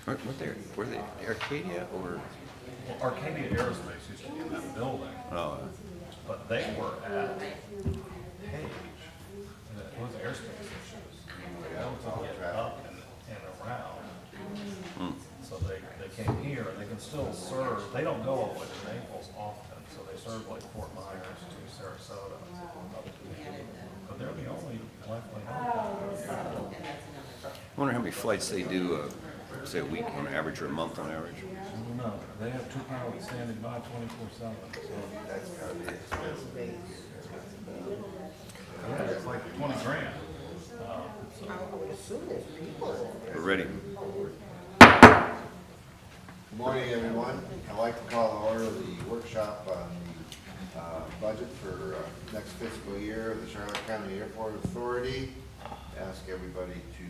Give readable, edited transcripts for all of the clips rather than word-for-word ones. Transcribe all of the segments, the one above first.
Were they Arcadia or? Well, Arcadia Aerospace used to be in that building, Oh, but they were at Page. It was aerospace issues. That was all up and around. So they came here, and they can still serve, they don't go all the way to Naples often, so they serve like Fort Myers to Sarasota. But they're the only lifeline. I wonder how many flights they do, say a week on average or a month on average. No, they have two pilots standing by 24/7. So That's gotta be expensive. yeah, it's like 20 grand. We're ready. Good morning, everyone. I'd like to call to order the workshop on the budget for next fiscal year of the Charlotte County Airport Authority. Ask everybody to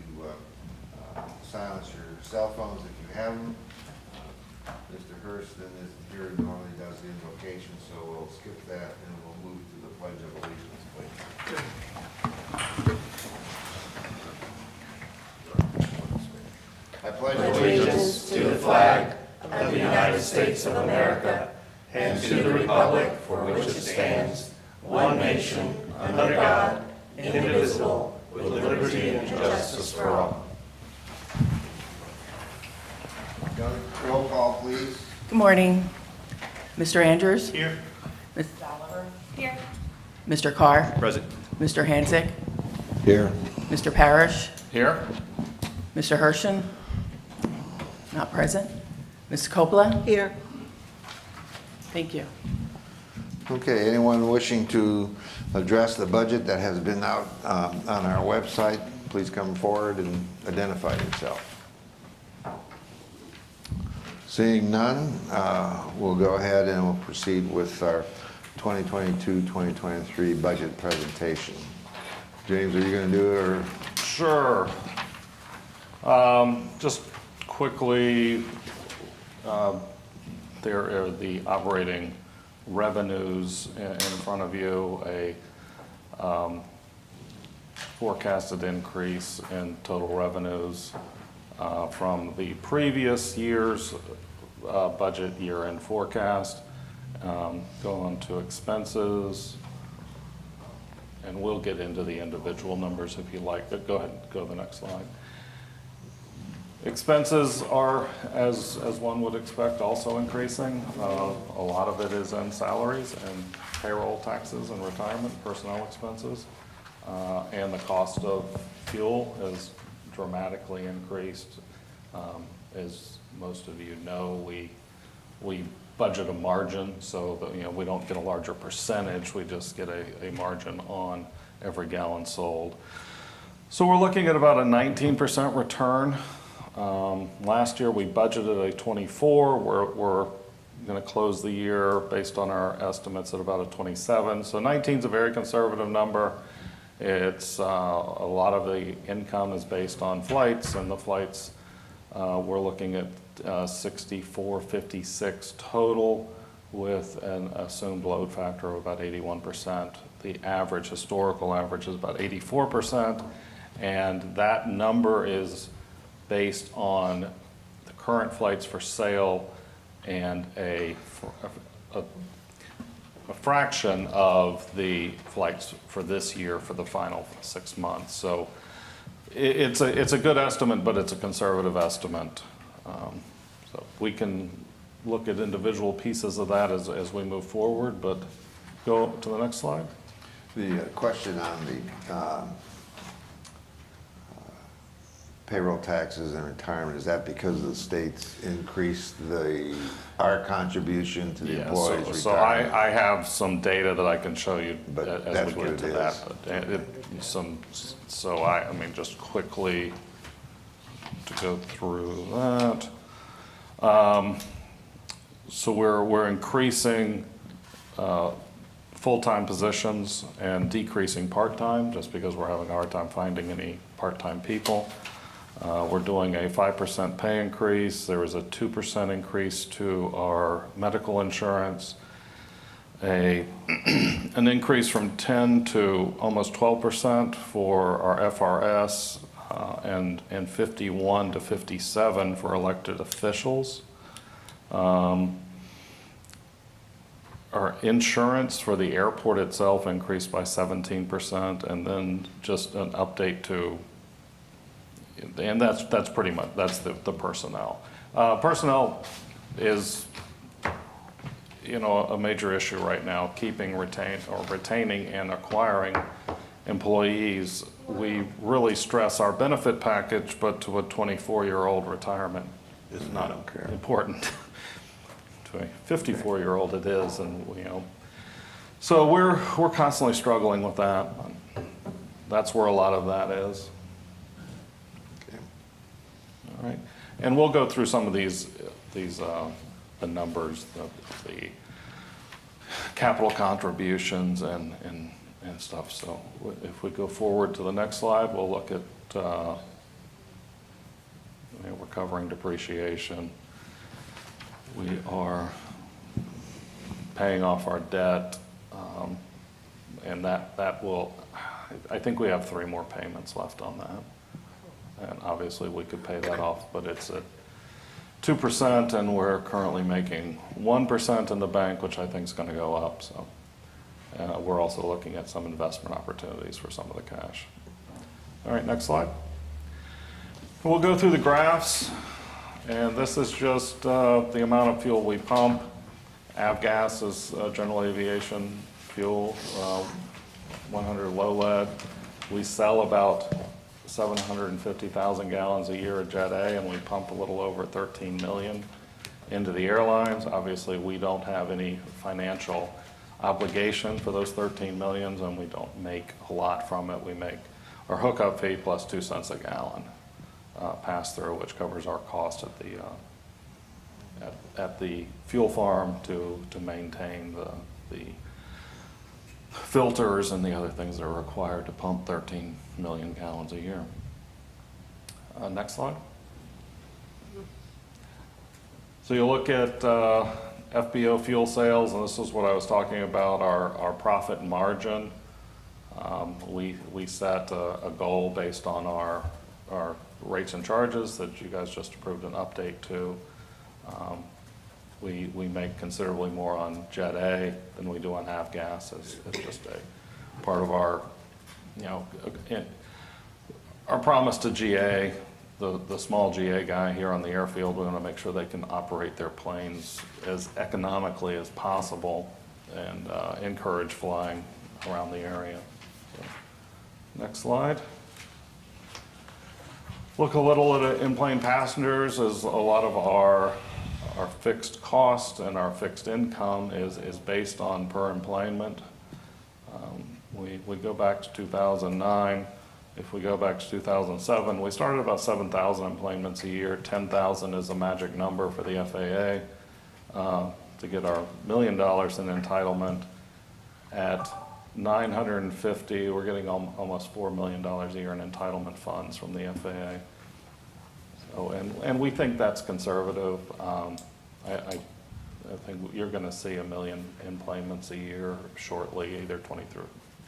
silence your cell phones if you have them. Mr. Hurston isn't here, normally does the invocation, so we'll skip that and we'll move to the Pledge of Allegiance, please. I pledge Allegiance to the flag of the United States of America and to the republic for which it stands, one nation, under God, indivisible, with liberty and justice for all. Roll call, please. Good morning. Mr. Andrews? Here. Ms. Oliver? Here. Mr. Carr? Present. Mr. Hansick? Here. Mr. Parrish? Here? Mr. Hershen? Not present. Ms. Coppola? Here. Thank you. Okay, anyone wishing to address the budget that has been out on our website, please come forward and identify yourself. Seeing none, we'll go ahead and we'll proceed with our 2022-2023 budget presentation. James, are you going to do it, or? Sure. Just quickly, there are the operating revenues in front of you, a forecasted increase in total revenues from the previous year's budget year-end forecast. Go on to expenses, and we'll get into the individual numbers if you like, but go ahead and go to the next slide. Expenses are, as one would expect, also increasing. A lot of it is in salaries and payroll taxes and retirement, personnel expenses. And the cost of fuel has dramatically increased. As most of you know, we budget a margin, so that we don't get a larger percentage, we just get a margin on every gallon sold. So we're looking at about a 19% return. Last year we budgeted a 24. We're going to close the year based on our estimates at about a 27. So 19 is a very conservative number. It's a lot of the income is based on flights, and the flights we're looking at 64.56 total with an assumed load factor of about 81%. The average, historical average, is about 84%, and that number is based on the current flights for sale and a fraction of the flights for this year for the final 6 months. So it's a good estimate, but it's a conservative estimate. So we can look at individual pieces of that as we move forward, but go to the next slide. The question on the payroll taxes and retirement, is that because the states increased our contribution to the employees' retirement? So I have some data that I can show you But as that's we what get to it that. is. But I mean, just quickly to go through that. So we're increasing full-time positions and decreasing part-time, just because we're having a hard time finding any part-time people. We're doing a 5% pay increase. There was a 2% increase to our medical insurance, an increase from 10 to almost 12% for our FRS, and 51 to 57 for elected officials. Our insurance for the airport itself increased by 17%, and then just an update to, and that's pretty much, that's the personnel. Personnel is, you know, a major issue right now, retaining and acquiring employees. We really stress our benefit package, but to a 24-year-old retirement is not important. To a 54-year-old it is, and you know, so we're constantly struggling with that. That's where a lot of that is. Okay. All right, and we'll go through some of these the numbers, the capital contributions and stuff. So if we go forward to the next slide, we'll look at we're covering depreciation. We are paying off our debt, and that will, I think we have 3 more payments left on that. And obviously we could pay that off, but it's at 2%, and we're currently making 1% in the bank, which I think is going to go up. So we're also looking at some investment opportunities for some of the cash. All right, next slide. We'll go through the graphs. And this is just the amount of fuel we pump. Avgas is general aviation fuel, 100 low lead. We sell about 750,000 gallons a year of Jet A, and we pump a little over 13 million into the airlines. Obviously, we don't have any financial obligation for those 13 millions, and we don't make a lot from it. We make our hookup fee plus 2 cents a gallon. Pass through, which covers our cost at the fuel farm to maintain the filters and the other things that are required to pump 13 million gallons a year. Next slide. So you look at FBO Fuel Sales, and this is what I was talking about, our profit margin. We set a goal based on our rates and charges that you guys just approved an update to. We make considerably more on Jet A than we do on Avgas. It's just a part of our, you know, our promise to GA, the small GA guy here on the airfield. We want to make sure they can operate their planes as economically as possible and encourage flying around the area. So, next slide. Look a little at in-plane passengers, as a lot of our fixed cost and our fixed income is based on per enplanement. We go back to 2009. If we go back to 2007, we started about 7,000 enplanements a year. 10,000 is a magic number for the FAA to get our $1 million in entitlement. At 950, we're getting almost $4 million a year in entitlement funds from the FAA. So, and we think that's conservative. I think you're going to see 1 million enplanements a year shortly, either 23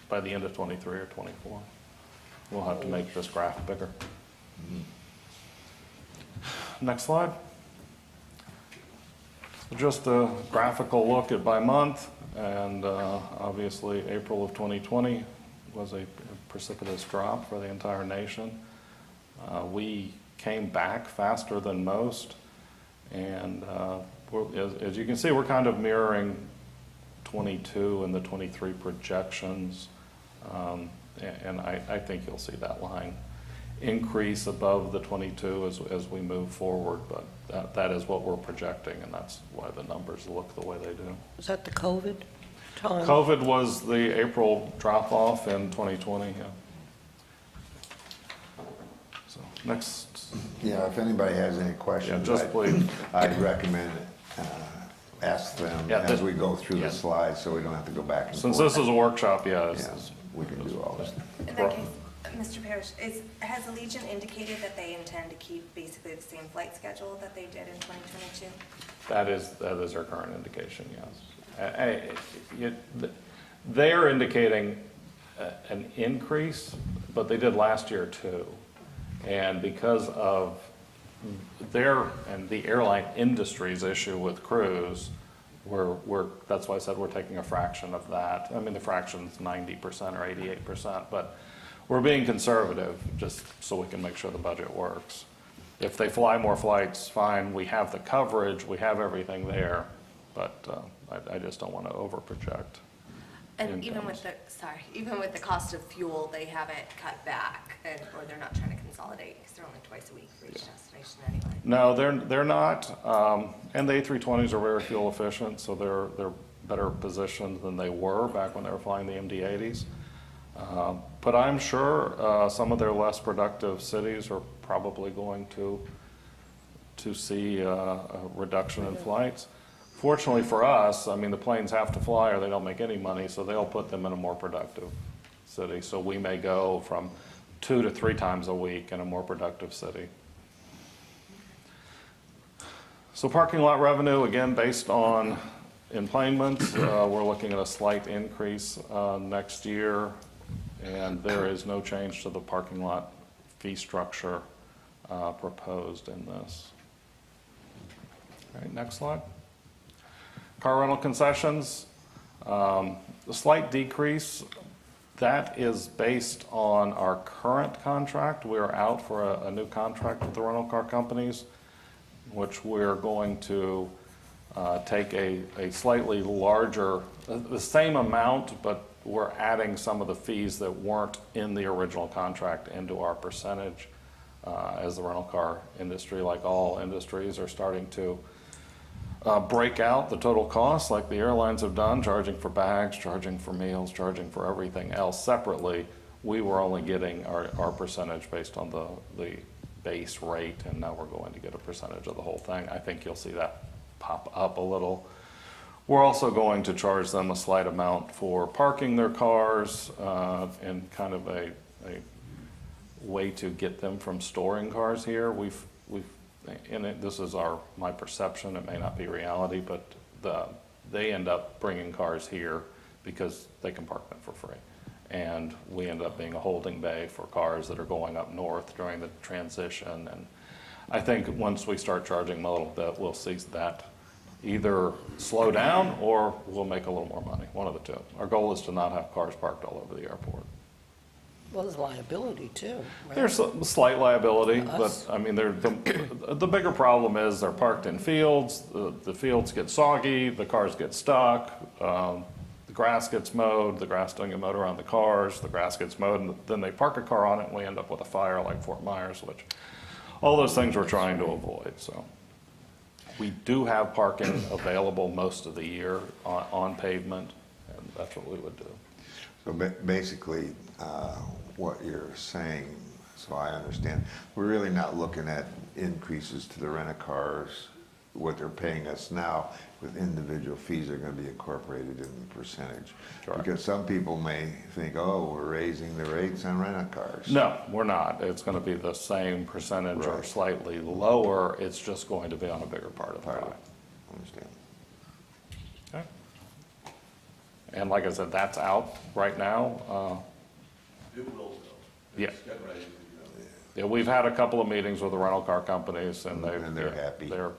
by the end of 23 or 24. We'll have to make this graph bigger. Next slide. So just a graphical look at by month, and obviously April of 2020 was a precipitous drop for the entire nation. We came back faster than most, and as you can see, we're kind of mirroring 22 and the 23 projections, and I think you'll see that line increase above the 22 as we move forward, but that is what we're projecting, and that's why the numbers look the way they do. Was that the COVID time? COVID was the April drop-off in 2020, yeah. So, next. Yeah, if anybody has any questions, Yeah, just please. I'd recommend ask them Yeah, as we go through yeah. the slides, so we don't have to go back and Since forth. this is a workshop, yeah, Yes, we can do all this. In that case, Mr. Parrish, has Allegiant indicated that they intend to keep basically the same flight schedule that they did in 2022? that is our current indication, yes. They're indicating an increase, but they did last year too. And because of their and the airline industry's issue with crews, that's why I said we're taking a fraction of that. I mean, the fraction's 90% or 88%, but we're being conservative just so we can make sure the budget works. If they fly more flights, fine, we have the coverage, we have everything there, but I just don't want to overproject. And even with the cost of fuel, they haven't cut back, or they're not trying to consolidate, because they're only twice a week for each destination anyway. No, they're not, and the A320s are very fuel efficient, so they're better positioned than they were back when they were flying the MD-80s. But I'm sure some of their less productive cities are probably going to see a reduction in flights. Fortunately for us, I mean, the planes have to fly or they don't make any money, so they'll put them in a more productive city. So we may go from 2 to 3 times a week in a more productive city. So parking lot revenue, again, based on enplanements, we're looking at a slight increase next year, and there is no change to the parking lot fee structure proposed in this. All right, next slide. Car rental concessions, the slight decrease, that is based on our current contract. We are out for a new contract with the rental car companies, which we're going to take a slightly larger, the same amount, but we're adding some of the fees that weren't in the original contract into our percentage, as the rental car industry, like all industries, are starting to break out the total cost like the airlines have done, charging for bags, charging for meals, charging for everything else separately. We were only getting our percentage based on the base rate, and now we're going to get a percentage of the whole thing. I think you'll see that pop up a little. We're also going to charge them a slight amount for parking their cars, and kind of a way to get them from storing cars here. This is my perception, it may not be reality, but they end up bringing cars here because they can park them for free. And we end up being a holding bay for cars that are going up north during the transition. And I think once we start charging them a little bit, we'll see that either slow down or we'll make a little more money, one of the two. Our goal is to not have cars parked all over the airport. Well, there's liability too, right? There's a slight liability, but I mean, the bigger problem is they're parked in fields, the fields get soggy, the cars get stuck, the grass gets mowed, the grass doesn't get mowed around the cars, the grass gets mowed, and then they park a car on it and we end up with a fire like Fort Myers, which all those things we're trying to avoid. So we do have parking available most of the year on pavement, and that's what we would do. So basically, what you're saying, so I understand, we're really not looking at increases to the rent-a-cars, what they're paying us now, with individual fees are going to be incorporated in the percentage. Correct. Because some people may think, oh, we're raising the rates on rent-a-cars. No, we're not. It's going to be the same percentage or Right. slightly lower. It's just going to be on a bigger part of the pie. Understand. Okay. And like I said, that's out right now. It will go. Yeah. It's getting ready to go. Yeah, we've had a couple of meetings with the rental car companies, and they're happy. They're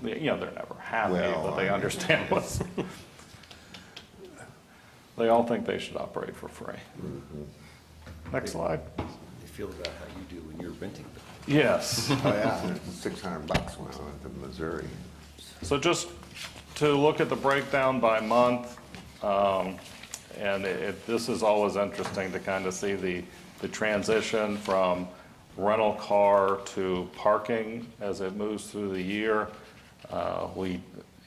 never happy, Well, but they understand what's. They all think they should operate for free. Mm-hmm. Next slide. They feel about how you do when you're renting them. Yes. Oh, yeah, $600 when I went to Missouri. So just to look at the breakdown by month, and this is always interesting to kind of see the transition from rental car to parking as it moves through the year.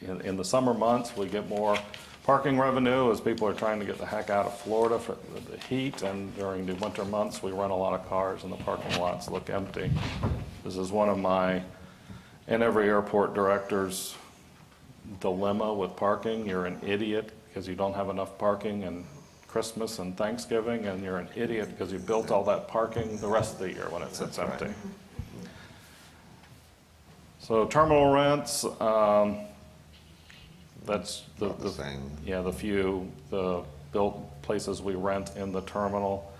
In the summer months, we get more parking revenue as people are trying to get the heck out of Florida for the heat, and during the winter months, we rent a lot of cars and the parking lots look empty. This is one of my, in every airport director's dilemma with parking. You're an idiot because you don't have enough parking and Christmas and Thanksgiving, and you're an idiot because you built all that parking the rest of the year when it sits empty. Right. So terminal rents, that's About the same. yeah, the built places we rent in the terminal.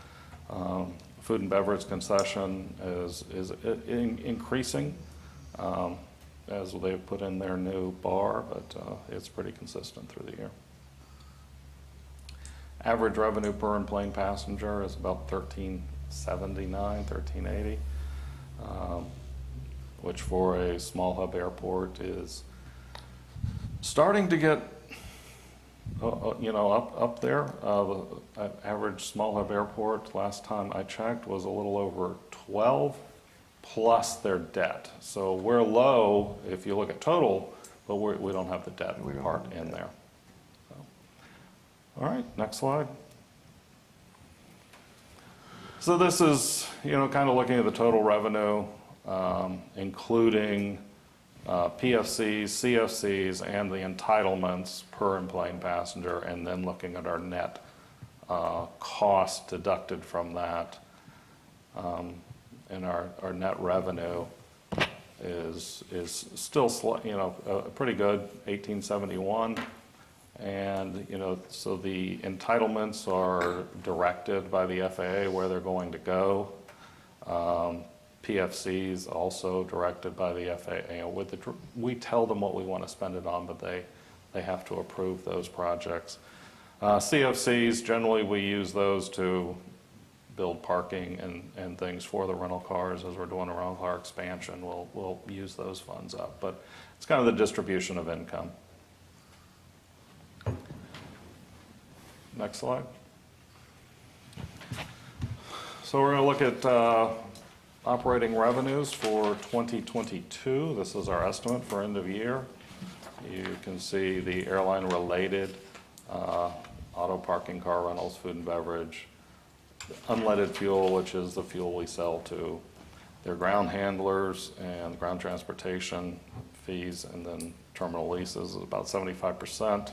food and beverage concession is increasing as they've put in their new bar, but it's pretty consistent through the year. Average revenue per enplaned passenger is about $13.79, $13.80, which for a small hub airport is starting to get up there. The average small hub airport, last time I checked, was a little over 12 plus their debt. So we're low if you look at total, but we don't have the debt part in there. So. All right, next slide. So this is, kind of looking at the total revenue, including PFCs, CFCs, and the entitlements per enplaned passenger, and then looking at our net cost deducted from that. And our net revenue is still pretty good, 1871. And so the entitlements are directed by the FAA where they're going to go. PFCs also directed by the FAA. We tell them what we want to spend it on, but they have to approve those projects. CFCs, generally we use those to build parking and things for the rental cars. As we're doing a rental car expansion, we'll use those funds up. But it's kind of the distribution of income. Next slide. So we're going to look at operating revenues for 2022. This is our estimate for end of year. You can see the airline-related auto parking, car rentals, food and beverage, unleaded fuel, which is the fuel we sell to their ground handlers and ground transportation fees, and then terminal leases is about 75%.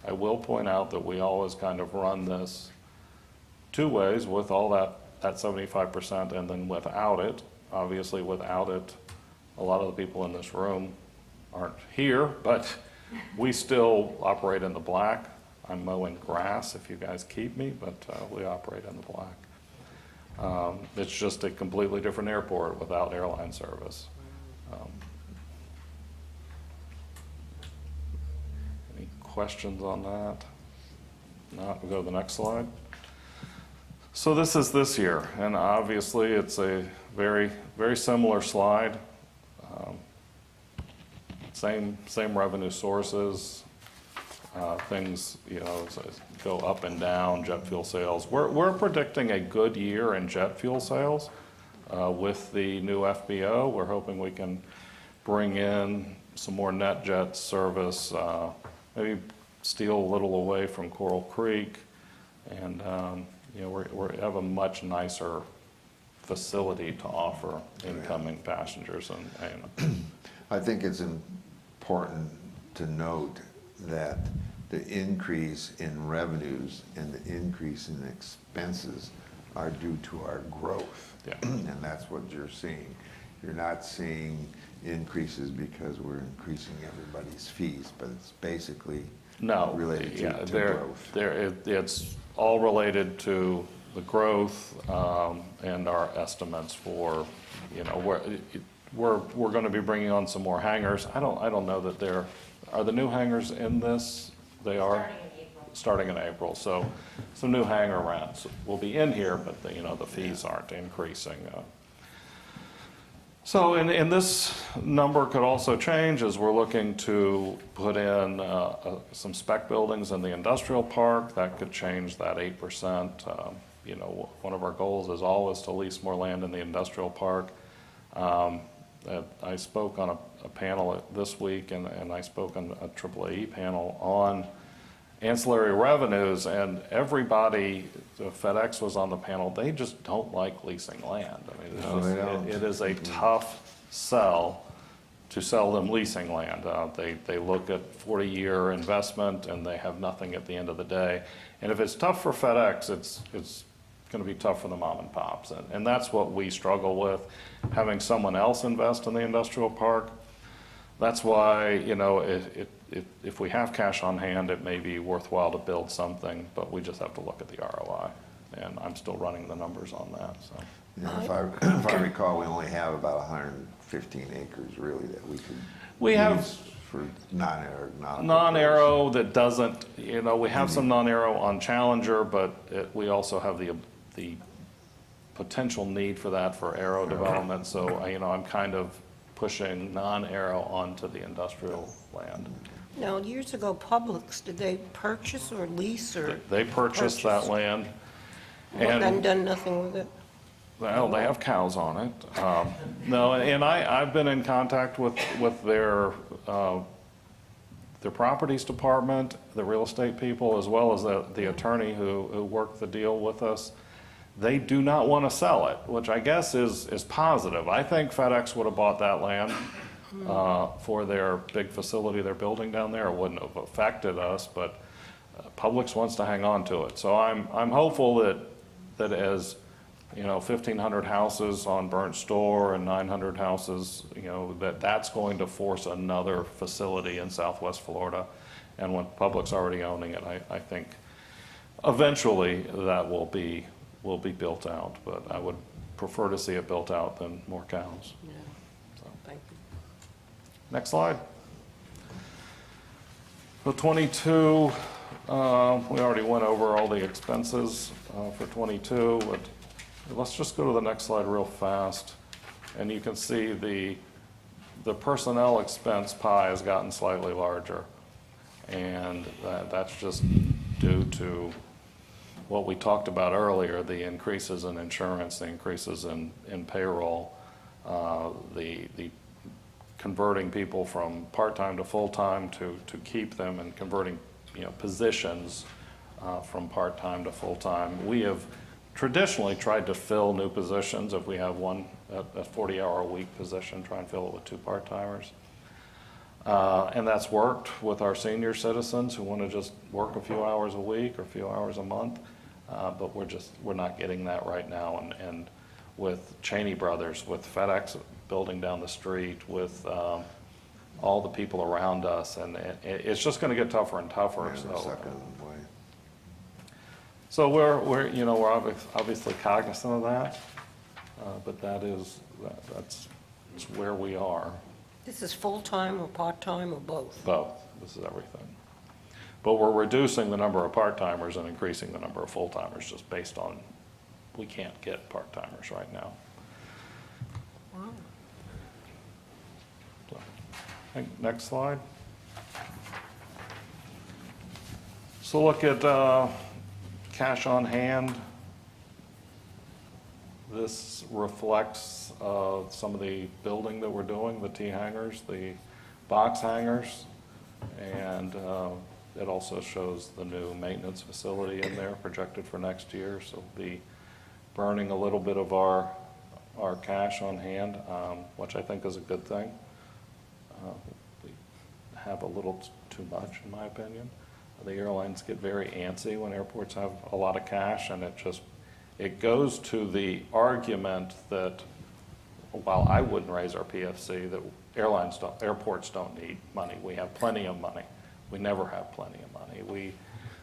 I will point out that we always kind of run this two ways, with all that 75% and then without it. Obviously without it, a lot of the people in this room aren't here, but we still operate in the black. I'm mowing grass if you guys keep me, but we operate in the black. It's just a completely different airport without airline service. Any questions on that? Not, we'll go to the next slide. So this is this year, and obviously it's a very, very similar slide. Same revenue sources. Things, go up and down. Jet fuel sales. We're predicting a good year in jet fuel sales with the new FBO. We're hoping we can bring in some more net jet service, maybe steal a little away from Coral Creek, and we have a much nicer facility to offer incoming passengers. And I think it's important to note that the increase in revenues and the increase in expenses are due to our growth. Yeah. And that's what you're seeing. You're not seeing increases because we're increasing everybody's fees, but it's basically related to growth. It's all related to the growth and our estimates for, we're going to be bringing on some more hangars. I don't know that are the new hangars in this? They are starting in April. So some new hangar rents will be in here, but the fees aren't increasing. So and this number could also change as we're looking to put in some spec buildings in the industrial park. That could change that 8%. One of our goals is always to lease more land in the industrial park. I spoke on a panel this week, and I spoke on a CCAA panel on ancillary revenues, and everybody, FedEx was on the panel, they just don't like leasing land. I mean, it is a tough sell to sell them leasing land. They look at 40-year investment, and they have nothing at the end of the day. And if it's tough for FedEx, it's going to be tough for the mom and pops. And that's what we struggle with, having someone else invest in the industrial park. That's why, if we have cash on hand, it may be worthwhile to build something, but we just have to look at the ROI. and I'm still running the numbers on that, so. Yeah, if I recall, we only have about 115 acres really that we could We have use for non-aero. non-aero that doesn't, you know, we have some non-aero on Challenger, but we also have the potential need for that for aero development, so, you know, I'm kind of pushing non-aero onto the industrial land. Now, years ago, Publix, did they purchase or lease or? They purchased that purchase? land, And and, done nothing with it? well, they have cows on it. No, and I've been in contact with their properties department, the real estate people, as well as the attorney who worked the deal with us. They do not want to sell it, which I guess is positive. I think FedEx would have bought that land for their big facility they're building down there. It wouldn't have affected us, but Publix wants to hang on to it. So I'm hopeful that as, you know, 1,500 houses on Burnt Store and 900 houses, you know, that's going to force another facility in Southwest Florida. And when Publix already owning it, I think eventually that will be built out, but I would prefer to see it built out than more cows. Yeah, So, thank you. next slide. So 22, we already went over all the expenses for 22, but let's just go to the next slide real fast. And you can see the personnel expense pie has gotten slightly larger. And that's just due to what we talked about earlier, the increases in insurance, the increases in payroll, the converting people from part-time to full-time to keep them, and converting, you know, positions from part-time to full-time. We have traditionally tried to fill new positions. If we have a 40-hour-a-week position, try and fill it with 2 part-timers. And that's worked with our senior citizens who want to just work a few hours a week or a few hours a month. But we're not getting that right now. And with Cheney Brothers, with FedEx building down the street, with all the people around us, and it's just going to get tougher and tougher. So we're you know, we're obviously cognizant of that, but that's where we are. This is full-time or part-time or both? Both. This is everything. But we're reducing the number of part-timers and increasing the number of full-timers just based on, we can't get part-timers right now. Wow. So, next slide. So look at cash on hand. This reflects some of the building that we're doing, the T-hangars, the box hangars, and it also shows the new maintenance facility in there projected for next year. So we'll be burning a little bit of our cash on hand, which I think is a good thing. We have a little too much, in my opinion. The airlines get very antsy when airports have a lot of cash, and it goes to the argument that while I wouldn't raise our PFC, that airports don't need money. We have plenty of money. We never have plenty of money.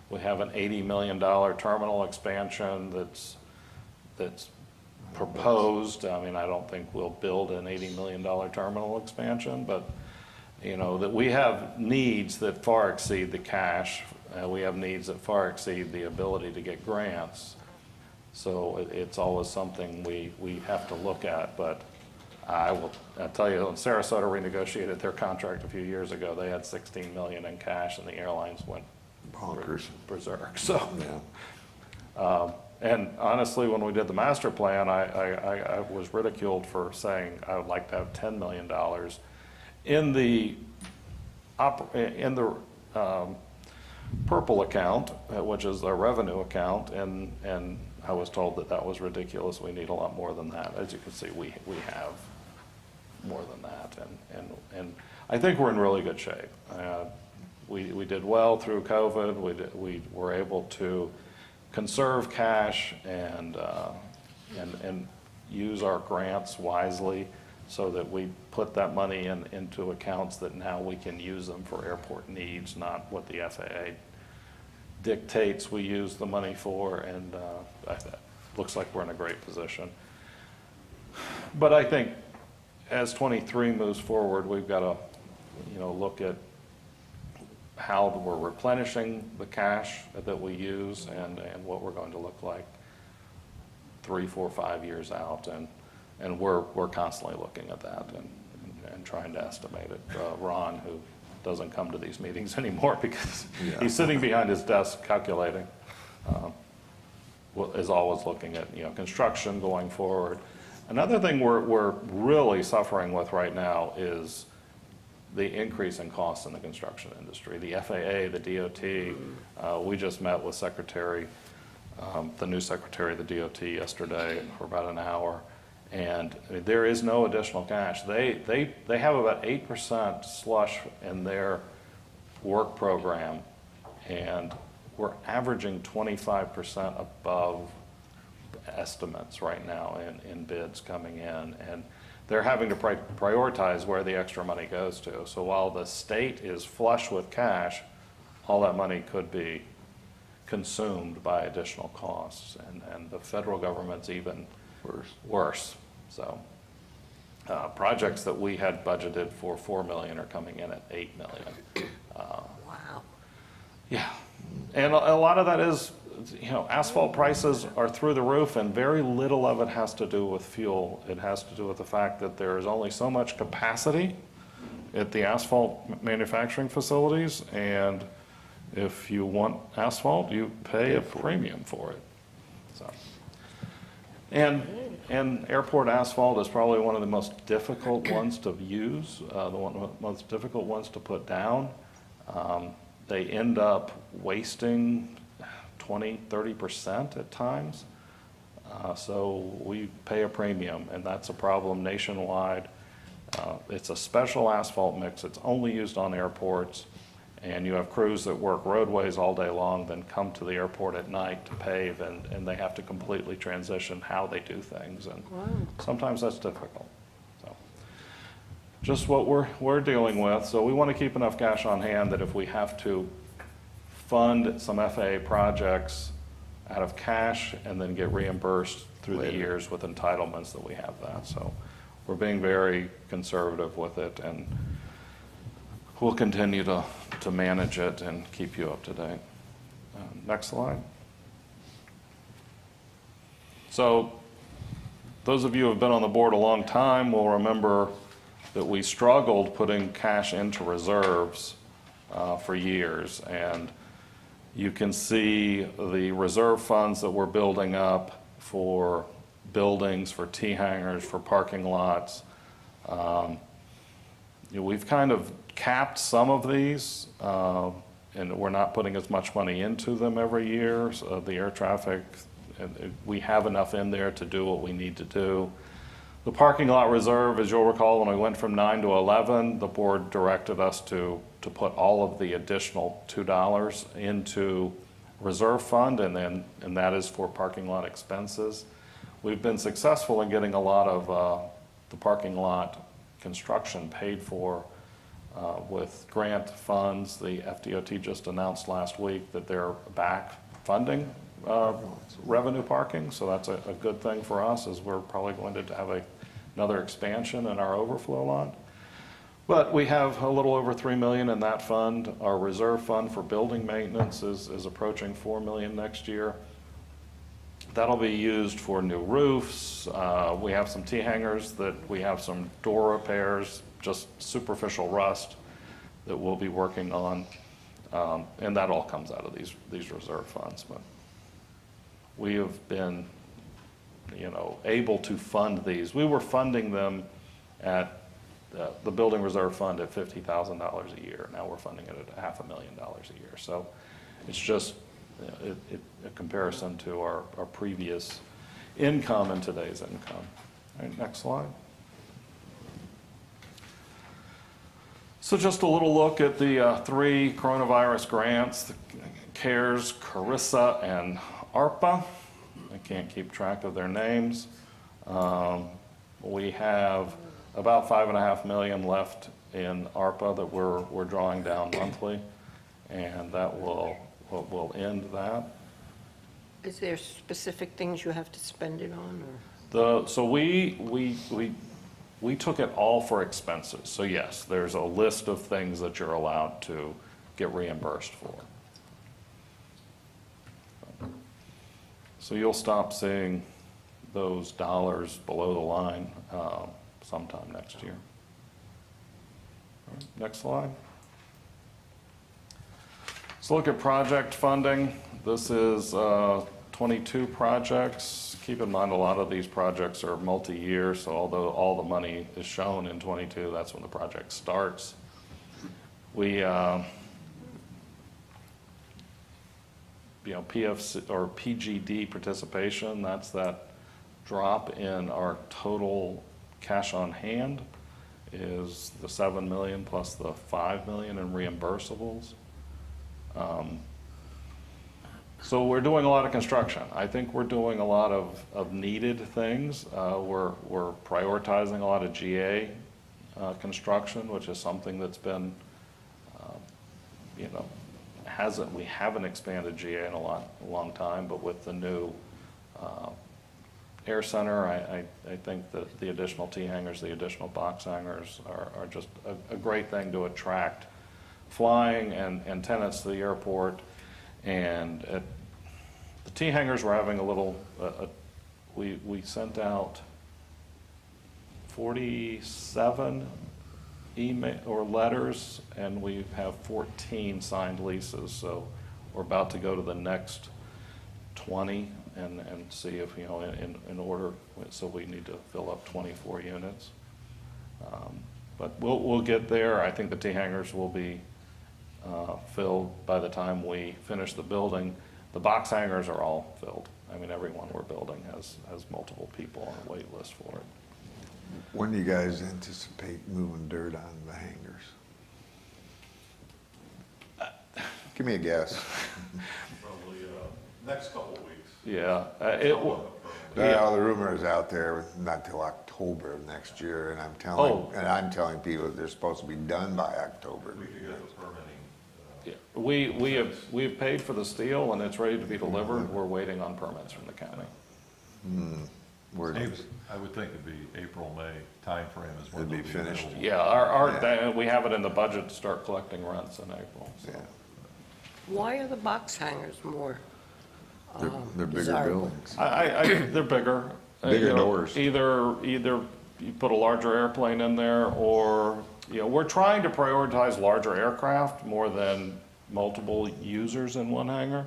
We have an $80 million terminal expansion that's proposed. I mean, I don't think we'll build an $80 million terminal expansion, but you know, that we have needs that far exceed the cash. We have needs that far exceed the ability to get grants. So it's always something we have to look at, but I'll tell you, when Sarasota renegotiated their contract a few years ago, they had $16 million in cash, and the airlines went bonkers, berserk. So, yeah. And honestly, when we did the master plan, I was ridiculed for saying I would like to have $10 million in the purple account, which is the revenue account, and I was told that was ridiculous. We need a lot more than that. As you can see, we have more than that, and I think we're in really good shape. We did well through COVID. We were able to conserve cash and use our grants wisely, so that we put that money into accounts that now we can use them for airport needs, not what the FAA dictates we use the money for, and looks like we're in a great position. But I think as 23 moves forward, we've got to, look at how we're replenishing the cash that we use and what we're going to look like 3, 4, 5 years out. And we're constantly looking at that and trying to estimate it. Ron, who doesn't come to these meetings anymore because he's sitting behind his desk calculating, is always looking at, construction going forward. Another thing we're really suffering with right now is the increase in costs in the construction industry. The FAA, the DOT, we just met with the new secretary of the DOT yesterday for about an hour, and there is no additional cash. They have about 8% slush in their work program, and we're averaging 25% above estimates right now in bids coming in, and they're having to prioritize where the extra money goes to. So while the state is flush with cash, all that money could be consumed by additional costs, and the federal government's even worse. So projects that we had budgeted for $4 million are coming in at $8 million. Wow. Yeah, and a lot of that is, asphalt prices are through the roof, and very little of it has to do with fuel. It has to do with the fact that there is only so much capacity at the asphalt manufacturing facilities, and if you want asphalt, you pay a premium for it. So, and airport asphalt is probably one of the most difficult ones to use, most difficult ones to put down. They end up wasting 20–30% at times. So we pay a premium, and that's a problem nationwide. It's a special asphalt mix. It's only used on airports, and you have crews that work roadways all day long, then come to the airport at night to pave, and they have to completely transition how they do things, and sometimes that's difficult. So just what we're dealing with. So we want to keep enough cash on hand that if we have to fund some FAA projects out of cash and then get reimbursed through the years with entitlements, that we have that. So we're being very conservative with it, and we'll continue to manage it and keep you up to date. Next slide. So those of you who have been on the board a long time will remember that we struggled putting cash into reserves for years, and you can see the reserve funds that we're building up for buildings, for T-hangers, for parking lots. We've kind of capped some of these, and we're not putting as much money into them every year. So the air traffic, we have enough in there to do what we need to do. The parking lot reserve, as you'll recall, when we went from 9 to 11, the board directed us to put all of the additional $2 into reserve fund, and that is for parking lot expenses. We've been successful in getting a lot of the parking lot construction paid for with grant funds. The FDOT just announced last week that they're back funding revenue parking, so that's a good thing for us, as we're probably going to have another expansion in our overflow lot. But we have a little over $3 million in that fund. Our reserve fund for building maintenance is approaching $4 million next year. That'll be used for new roofs. We have some T-hangers that we have some door repairs, just superficial rust that we'll be working on, and that all comes out of these reserve funds. But we have been, able to fund these. We were funding them at the building reserve fund at $50,000 a year. Now we're funding it at $500,000 a year. So it's just a comparison to our previous income and today's income. All right, next slide. So just a little look at the 3 coronavirus grants, the CARES, CARISA, and ARPA. I can't keep track of their names. We have about $5.5 million left in ARPA that we're drawing down monthly, and that will we'll end that. Is there specific things you have to spend it on, or? So we took it all for expenses. So yes, there's a list of things that you're allowed to get reimbursed for. So you'll stop seeing those dollars below the line sometime next year. All right, next slide. Let's look at project funding. This is 22 projects. Keep in mind, a lot of these projects are multi-year, so although all the money is shown in 22, that's when the project starts. We, PFC or PGD participation, that's that drop in our total cash on hand is the 7 million plus the 5 million in reimbursables. So we're doing a lot of construction. I think we're doing a lot of needed things. We're prioritizing a lot of GA construction, which is something that's been, we haven't expanded GA in a long time, but with the new air center, I think that the additional T-hangers, the additional box hangers are just a great thing to attract flying and tenants to the airport. And the T-hangers were having a little, we sent out 47 email or letters, and we have 14 signed leases. So we're about to go to the next 20 and see if, in order, so we need to fill up 24 units. But we'll get there. I think the T-hangers will be filled by the time we finish the building. The box hangers are all filled. I mean, every one we're building has multiple people on a wait list for it. When do you guys anticipate moving dirt on the hangars? Give me a guess. Probably next couple of weeks. Yeah, The rumor is out there, not till October of next year, and I'm telling people that they're supposed to be done by October. We could get the permitting. yeah. We've paid for the steel and it's ready to be delivered. We're waiting on permits from the county. I would think it'd be April, May timeframe is when It'd be they'll finished. available. Yeah, we have it in the budget to start collecting rents in April. So. Yeah, Why are the box hangers more they're bigger desirable? buildings. They're bigger. Bigger doors. Either you put a larger airplane in there, or we're trying to prioritize larger aircraft more than multiple users in one hangar.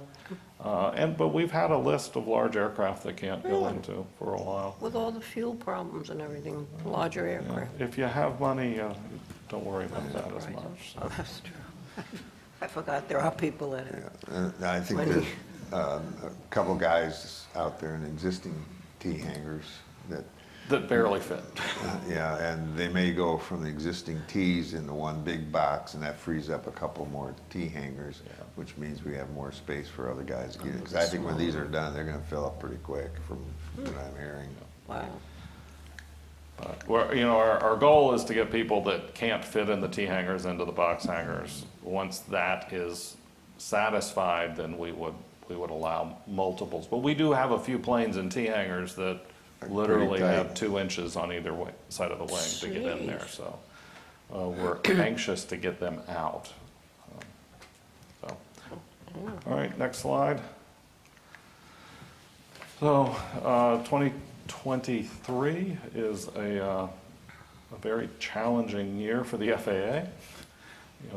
But we've had a list of large aircraft they can't go into for a while. With all the fuel problems and everything, larger aircraft. If you have money, don't worry about that as much. So. Oh, that's true. I forgot there are people that have. And I think there's a couple guys out there in existing T-hangars That barely fit. and they may go from the existing Ts into one big box, and that frees up a couple more T-hangers, which means we have more space for other guys to get in. Because I think when these are done, they're gonna fill up pretty quick from what I'm hearing. Wow. But our goal is to get people that can't fit in the T-hangers into the box hangars. Once that is satisfied, then we would allow multiples. But we do have a few planes in T-hangers that literally have 2 inches on either side of the wing to get in there. So we're anxious to get them out. All right, next slide. So 2023 is a very challenging year for the FAA.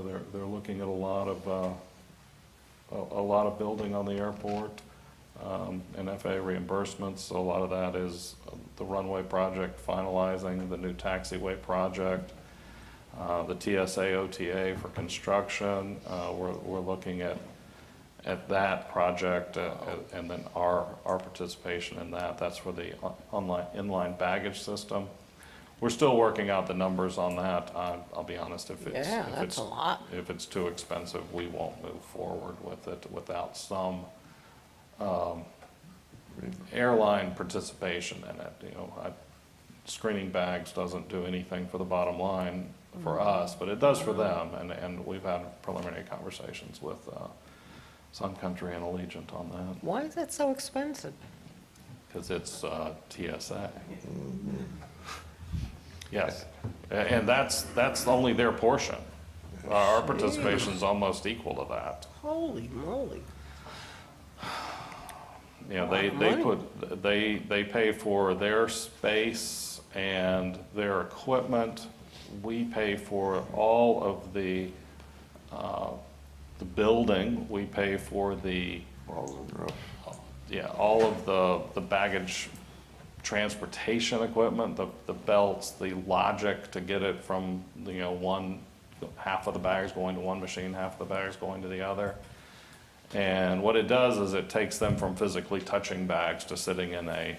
They're looking at a lot of building on the airport. And FAA reimbursements, so a lot of that is the runway project finalizing, the new taxiway project, the TSA OTA for construction. We're looking at that project and then our participation in that. That's for the inline baggage system. We're still working out the numbers on that. I'll be honest, if That's a lot. If it's too expensive, we won't move forward with it without some airline participation in it. Screening bags doesn't do anything for the bottom line for us, but it does for them. And we've had preliminary conversations with Sun Country and Allegiant on that, Why is that so expensive? because it's TSA. Yes, and that's only their portion. Our participation is almost equal to that. Holy moly. You know, they pay for their space and their equipment. We pay for all of the building. We pay for the all of the baggage transportation equipment, the belts, the logic to get it from, you know, half of the bags going to one machine, half of the bags going to the other. And what it does is it takes them from physically touching bags to sitting in an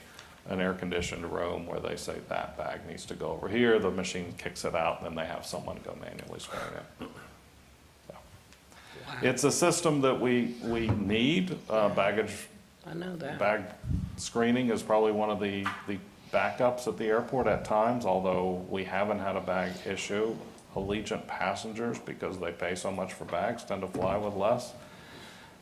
air-conditioned room where they say that bag needs to go over here, the machine kicks it out, and then they have someone go manually screen it. So. It's a system that we need. Baggage I know that. bag screening is probably one of the backups at the airport at times, although we haven't had a bag issue. Allegiant passengers, because they pay so much for bags, tend to fly with less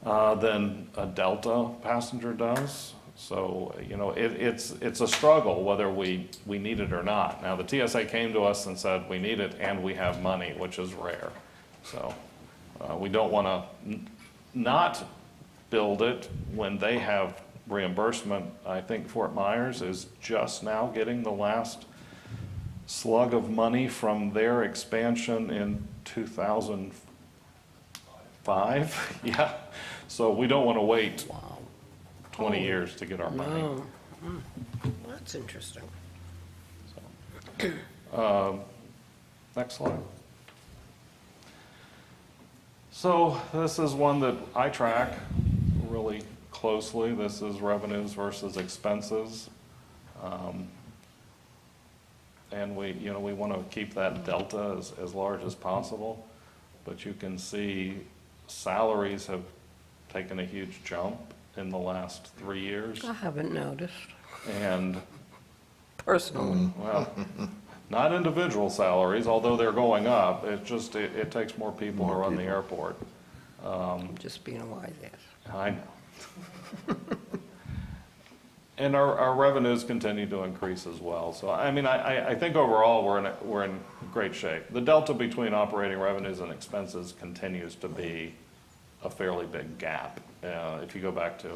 than a Delta passenger does. So, you know, it's a struggle whether we need it or not. Now, the TSA came to us and said we need it and we have money, which is rare. So we don't want to not build it when they have reimbursement. I think Fort Myers is just now getting the last slug of money from their expansion in 2005. Yeah, so we don't want to wait 20 years to get our money. No. That's interesting. Next slide. So this is one that I track really closely. This is revenues versus expenses. And we want to keep that delta as large as possible. But you can see salaries have taken a huge jump in the last 3 years. I haven't noticed, And, personally. well, not individual salaries, although they're going up. It takes more people to run the airport. I'm just being a wise ass. I know. And our revenues continue to increase as well. So, I mean, I think overall we're in great shape. The delta between operating revenues and expenses continues to be a fairly big gap. If you go back to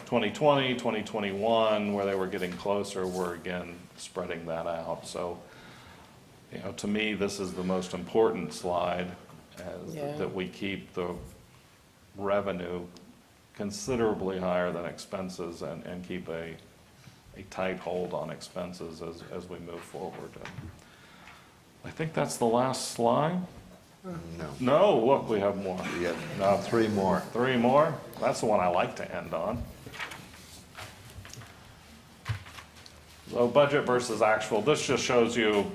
2020, 2021, where they were getting closer, we're again spreading that out. So, you know, to me, this is the most important slide, that we keep the revenue considerably higher than expenses and keep a tight hold on expenses as we move forward. And I think that's the last slide. No, No, look, we have more. we got 3 more. 3 more? That's the one I like to end on. So budget versus actual. This just shows you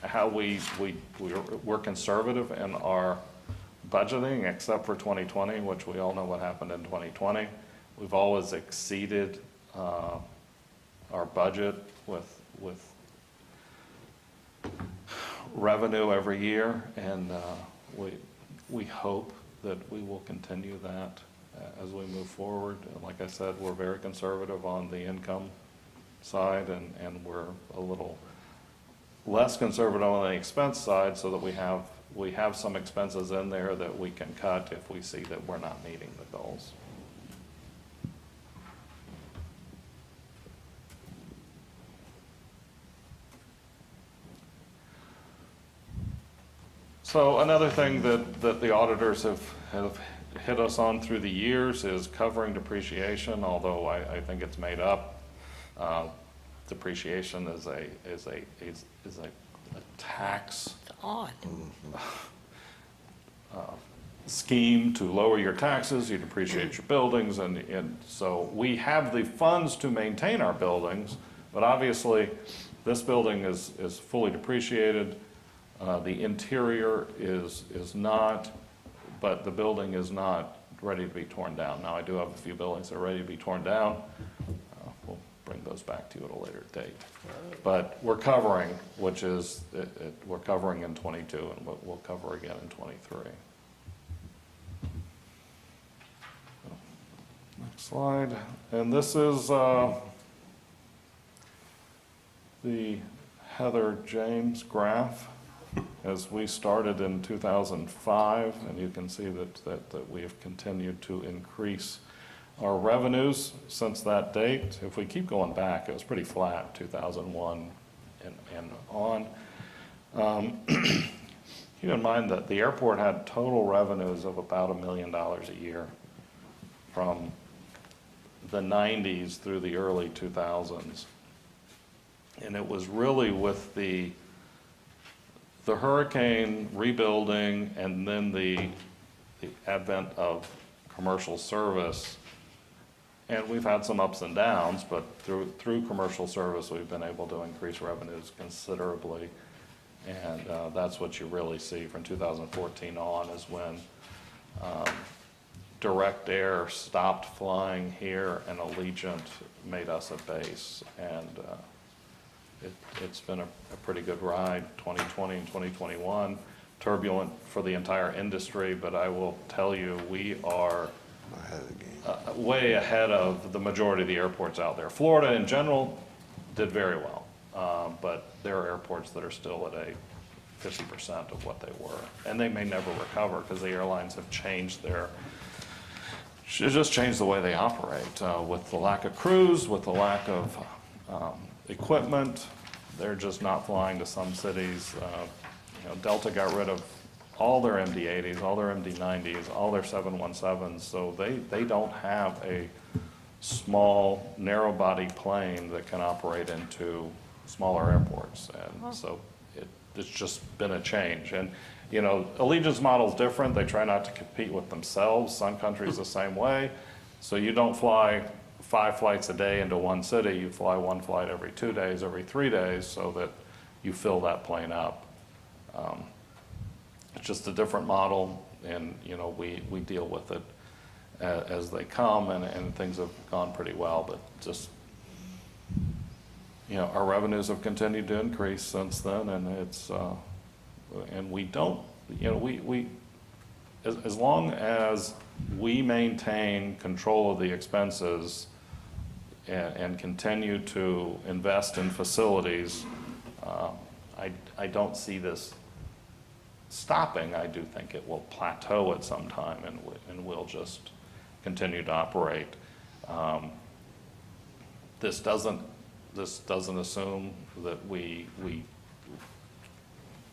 how we're conservative in our budgeting, except for 2020, which we all know what happened in 2020. We've always exceeded our budget with revenue every year, and we hope that we will continue that as we move forward. And like I said, we're very conservative on the income side, and we're a little less conservative on the expense side, so that we have some expenses in there that we can cut if we see that we're not meeting the goals. So another thing that the auditors have hit us on through the years is covering depreciation, although I think it's made up. Depreciation is a tax It's odd. scheme to lower your taxes, you depreciate your buildings, and so we have the funds to maintain our buildings, but obviously this building is fully depreciated. The interior is not, but the building is not ready to be torn down. Now, I do have a few buildings that are ready to be torn down. We'll bring those back to you at a later date. But we're covering, which is, we're covering in 22, and we'll cover again in 23. slide. And this is the Heather James graph as we started in 2005, and you can see that we have continued to increase our revenues since that date. If we keep going back, it was pretty flat, 2001 and on. Keep in mind that the airport had total revenues of about $1 million a year from the 90s through the early 2000s. And it was really with the hurricane rebuilding and then the advent of commercial service. And we've had some ups and downs, but through commercial service, we've been able to increase revenues considerably. And that's what you really see from 2014 on is when Direct Air stopped flying here and Allegiant made us a base. And it's been a pretty good ride, 2020 and 2021, turbulent for the entire industry, but I will tell you, we are Ahead of the game. way ahead of the majority of the airports out there. Florida in general did very well, but there are airports that are still at a 50% of what they were, and they may never recover because the airlines have changed just changed the way they operate with the lack of crews, with the lack of equipment. They're just not flying to some cities. Delta got rid of all their MD-80s, all their MD-90s, all their 717s, so they don't have a small, narrow-body plane that can operate into smaller airports, and so it's just been a change. And Allegiant's model is different. They try not to compete with themselves. Sun Country's the same way. So you don't fly 5 flights a day into one city. You fly 1 flight every 2 days, every 3 days, so that you fill that plane up. It's just a different model, and we deal with it as they come, and things have gone pretty well. But just our revenues have continued to increase since then, and it's and we don't we as long as we maintain control of the expenses and continue to invest in facilities, I don't see this stopping. I do think it will plateau at some time, and we'll just continue to operate. This doesn't assume that we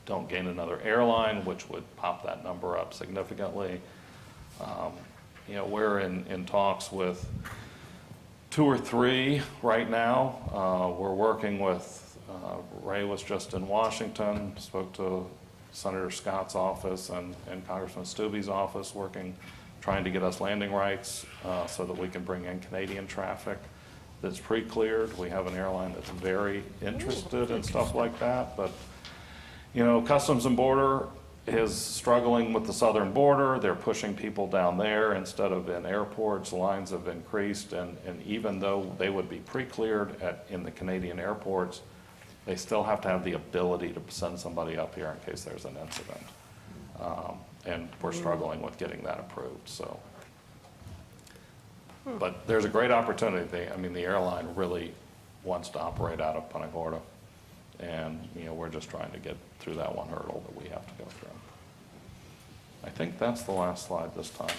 don't gain another airline, which would pop that number up significantly. We're in talks with 2 or 3 right now. We're working with, Ray was just in Washington, spoke to Senator Scott's office and Congressman Stubbe's office, trying to get us landing rights so that we can bring in Canadian traffic that's pre-cleared. We have an airline that's very interested in stuff like that, but Customs and Border is struggling with the southern border. They're pushing people down there instead of in airports. Lines have increased, and even though they would be pre-cleared in the Canadian airports, they still have to have the ability to send somebody up here in case there's an incident. And we're struggling with getting that approved. So, but there's a great opportunity. The airline really wants to operate out of Punta Gorda, and we're just trying to get through that one hurdle that we have to go through. I think that's the last slide this time.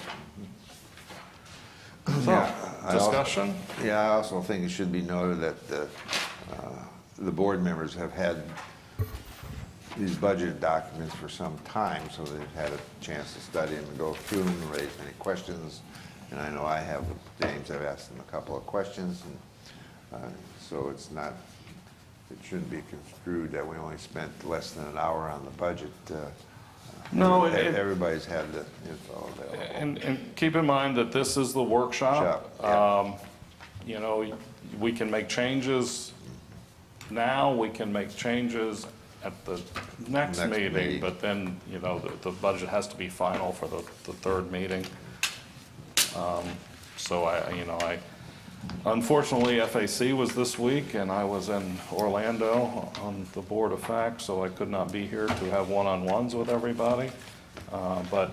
So, discussion? I also think it should be noted that the board members have had these budget documents for some time, so they've had a chance to study them and go through them and raise any questions. And I know I have with James. I've asked him a couple of questions, and so it shouldn't be construed that we only spent less than an hour on the budget. No, everybody's had the info available. And keep in mind that this is the workshop. We can make changes now. We can make changes at the next meeting, but then the budget has to be final for the 3rd meeting. So I unfortunately FAC was this week, and I was in Orlando on the board of FAC, so I could not be here to have one-on-ones with everybody. But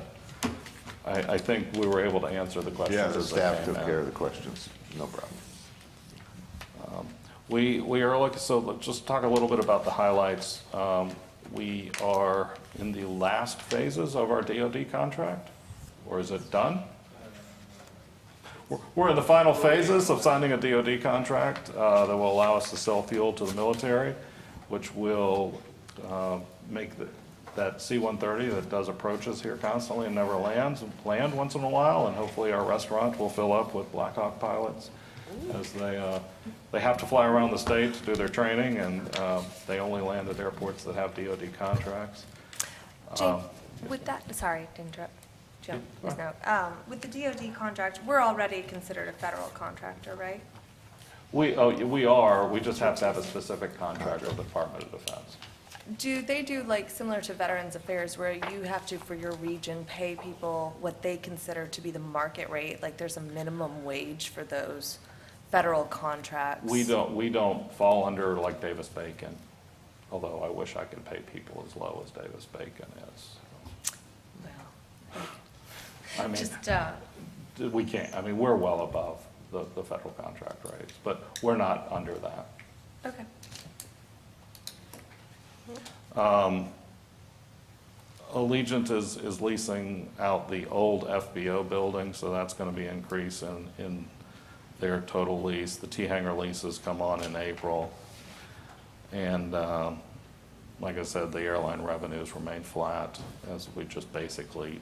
I think we were able to answer the questions Yeah, the as they staff came took in. care of the questions, no problem. We are looking, so let's just talk a little bit about the highlights. We are in the last phases of our DoD contract, or is it done? We're in the final phases of signing a DoD contract that will allow us to sell fuel to the military, which will make that C-130 that does approaches here constantly and never lands, land once in a while, and hopefully our restaurant will fill up with Black Hawk pilots as they have to fly around the state to do their training, and they only land at airports that have DoD contracts. Jake, with that, sorry to interrupt, Jim, please no. With the DoD contract, we're already considered a federal contractor, right? We are, we just have to have a specific contract with the Department of Defense. Do they do like similar to Veterans Affairs where you have to, for your region, pay people what they consider to be the market rate? Like there's a minimum wage for those federal contracts? We don't fall under like Davis-Bacon, although I wish I could pay people as low as Davis-Bacon is. Well, I mean, just, we can't, I mean, we're well above the federal contract rates, but we're not under that. okay. Allegiant is leasing out the old FBO building, so that's going to be an increase in their total lease. The T-Hanger leases come on in April. And like I said, the airline revenues remain flat as we just basically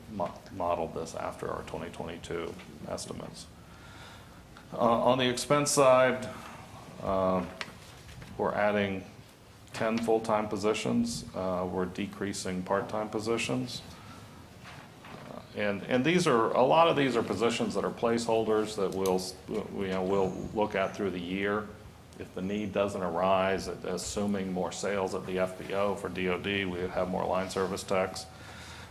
modeled this after our 2022 estimates. On the expense side, we're adding 10 full-time positions. We're decreasing part-time positions. And these are, a lot of these are positions that are placeholders that we'll look at through the year. If the need doesn't arise, assuming more sales at the FBO for DoD, we have more line service techs.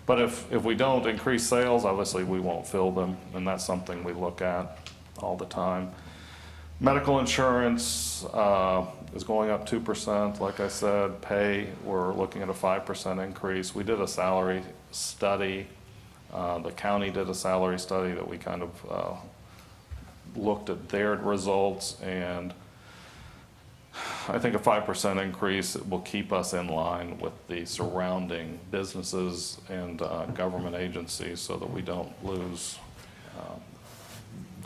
But if we don't increase sales, obviously we won't fill them, and that's something we look at all the time. Medical insurance is going up 2%. Like I said, pay, we're looking at a 5% increase. We did a salary study. The county did a salary study that we kind of looked at their results, and I think a 5% increase will keep us in line with the surrounding businesses and government agencies so that we don't lose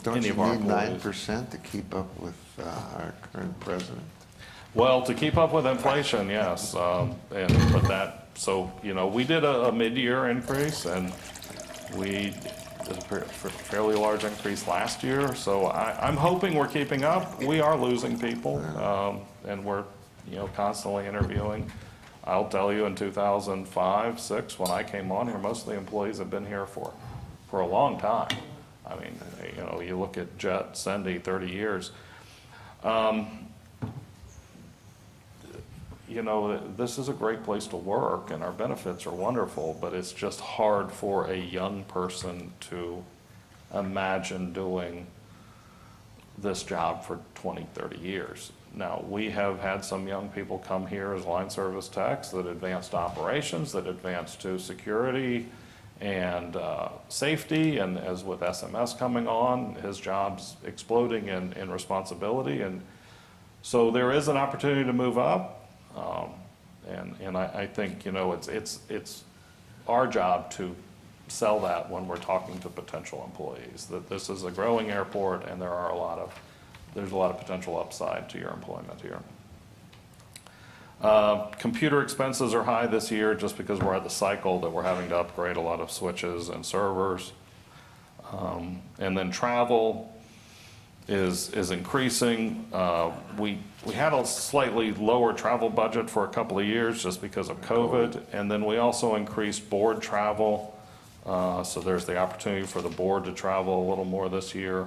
Don't any you of our need employees. 9% to keep up with our current president? Well, to keep up with inflation, yes. But that, so, you know, we did a mid-year increase, and we did a fairly large increase last year. So I'm hoping we're keeping up. We are losing people, and we're, you know, constantly interviewing. I'll tell you, in 2005, 6, when I came on here, most of the employees have been here for a long time. I mean, you know, you look at Jet, Cindy, 30 years. You know, this is a great place to work, and our benefits are wonderful, but it's just hard for a young person to imagine doing this job for 20, 30 years. Now, we have had some young people come here as line service techs that advanced operations, that advanced to security and safety, and as with SMS coming on, his job's exploding in responsibility, and so there is an opportunity to move up. And I think, you know, it's our job to sell that when we're talking to potential employees, that this is a growing airport and there's a lot of potential upside to your employment here. Computer expenses are high this year just because we're at the cycle that we're having to upgrade a lot of switches and servers. And then travel is increasing. We had a slightly lower travel budget for a couple of years just because of COVID, and then we also increased board travel. So there's the opportunity for the board to travel a little more this year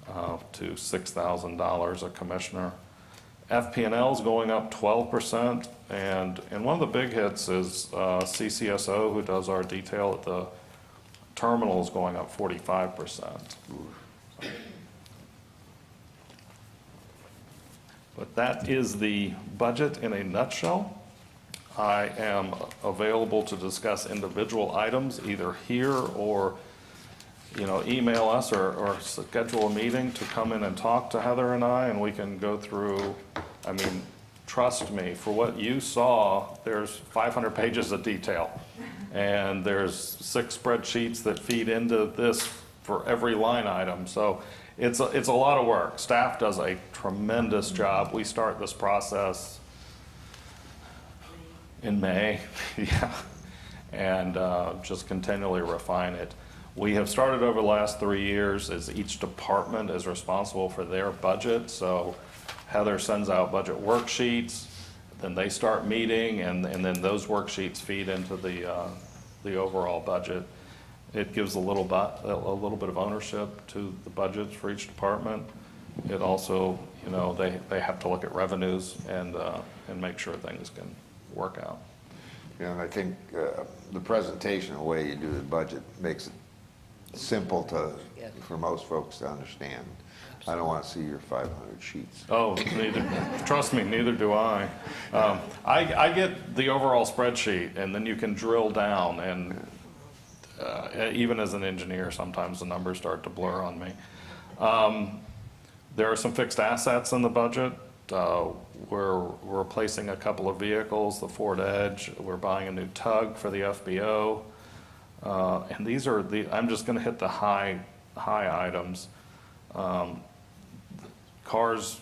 to $6,000 a commissioner. FP&L is going up 12%, and one of the big hits is CCSO, who does our detail at the terminal, is going up 45%. But that is the budget in a nutshell. I am available to discuss individual items either here or email us or schedule a meeting to come in and talk to Heather and I, and we can go through, I mean, trust me, for what you saw, there's 500 pages of detail. And there's 6 spreadsheets that feed into this for every line item. So it's a lot of work. Staff does a tremendous job. We start this process in May, yeah, and just continually refine it. We have started over the last 3 years as each department is responsible for their budget. So Heather sends out budget worksheets, then they start meeting, and then those worksheets feed into the overall budget. It gives a little bit of ownership to the budgets for each department. It also, they have to look at revenues and make sure things can work out. And I think the presentation, the way you do the budget, makes it simple for most folks to understand. I don't want to see your 500 sheets. Oh, trust me, neither do I. I get the overall spreadsheet, and then you can drill down, and even as an engineer, sometimes the numbers start to blur on me. There are some fixed assets in the budget. We're replacing a couple of vehicles, the Ford Edge. We're buying a new tug for the FBO. And these are I'm just going to hit the high items. Cars,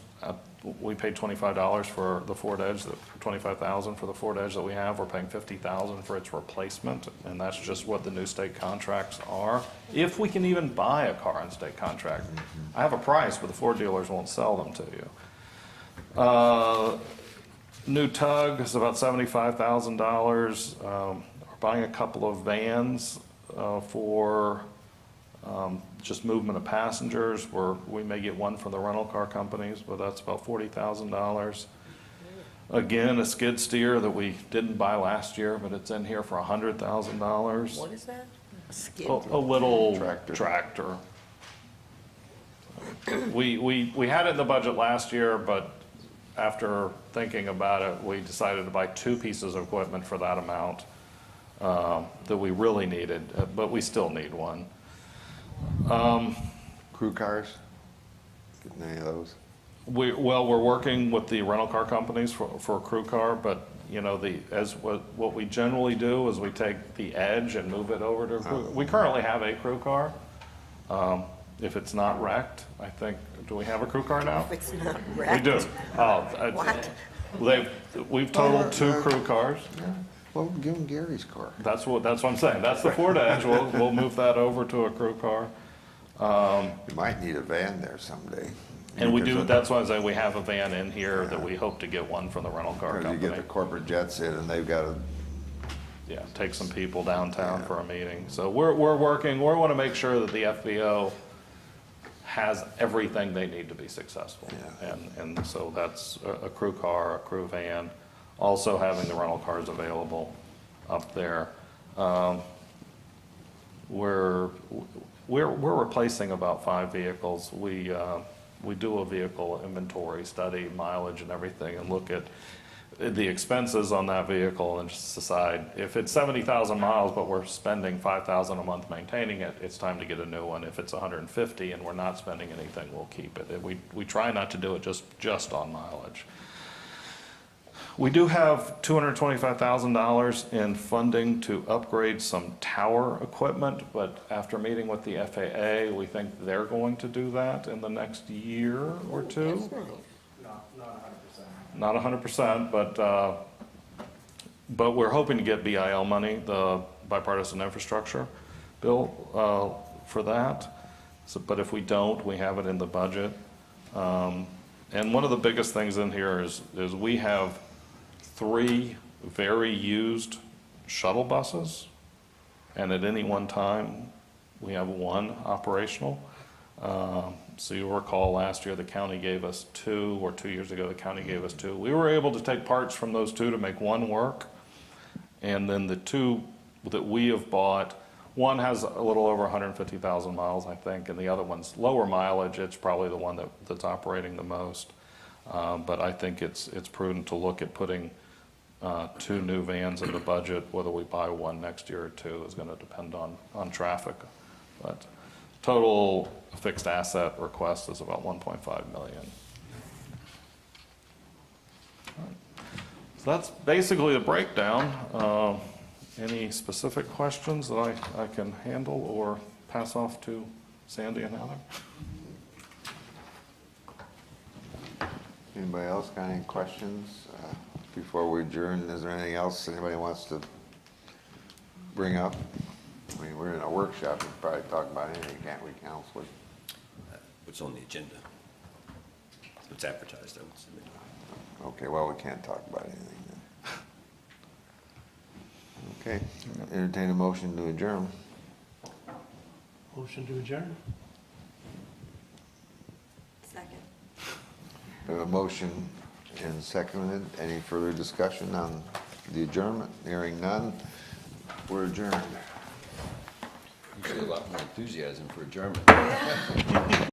we paid $25 for the Ford Edge, $25,000 for the Ford Edge that we have. We're paying $50,000 for its replacement, and that's just what the new state contracts are. If we can even buy a car on state contract, I have a price, but the Ford dealers won't sell them to you. New tug is about $75,000. We're buying a couple of vans for just movement of passengers. We may get one from the rental car companies, but that's about $40,000. Again, a skid steer that we didn't buy last year, but it's in here for $100,000. What is that? A skid? A little tractor. We had it in the budget last year, but after thinking about it, we decided to buy 2 pieces of equipment for that amount that we really needed, but we still need one. Crew cars? Getting any of those? We're working with the rental car companies for a crew car, but what we generally do is we take the Edge and move it over to a crew. We currently have a crew car. If it's not wrecked, I think, do we have a crew car now? If it's not wrecked? We do. What? We've totaled 2 crew cars. Yeah. Well, give them Gary's car. That's what I'm saying. That's the Ford Edge. We'll move that over to a crew car. You might need a van there someday. And we do, that's why I say we have a van in here that we hope to get one from the rental car Because you get company. the corporate jets in and they've got to, Yeah, take some people downtown for a meeting. So we're working, we want to make sure that the FBO has everything they need to be successful. Yeah. And so that's a crew car, a crew van, also having the rental cars available up there. We're replacing about 5 vehicles. We do a vehicle inventory study, mileage and everything, and look at the expenses on that vehicle and just decide if it's 70,000 miles, but we're spending 5,000 a month maintaining it, it's time to get a new one. If it's 150 and we're not spending anything, we'll keep it. We try not to do it just on mileage. We do have $225,000 in funding to upgrade some tower equipment, but after meeting with the FAA, we think they're going to do that in the next year or 2. Not 100%, but we're hoping to get BIL money, the bipartisan infrastructure bill, for that. So, but if we don't, we have it in the budget. And one of the biggest things in here is we have 3 very used shuttle buses, and at any one time, we have 1 operational. So you'll recall last year the county gave us 2, or 2 years ago the county gave us 2. We were able to take parts from those 2 to make 1 work, and then the 2 that we have bought, one has a little over 150,000 miles, I think, and the other one's lower mileage. It's probably the one that's operating the most. But I think it's prudent to look at putting 2 new vans in the budget. Whether we buy 1 next year or 2 is going to depend on traffic. But Total fixed asset request is about 1.5 million. So that's basically the breakdown. Any specific questions that I can handle or pass off to Sandy and Heather? Anybody else got any questions before we adjourn? Is there anything else anybody wants to bring up? I mean, we're in a workshop, we can probably talk about anything, can't we, Counselor? What's on the agenda? What's advertised, I would say. Okay, well, we can't talk about anything then. Okay, entertain a motion to adjourn. Motion to adjourn? Second. We have a motion and seconded. Any further discussion on the adjournment? Hearing none, we're adjourned. Usually a lot more enthusiasm for adjournment.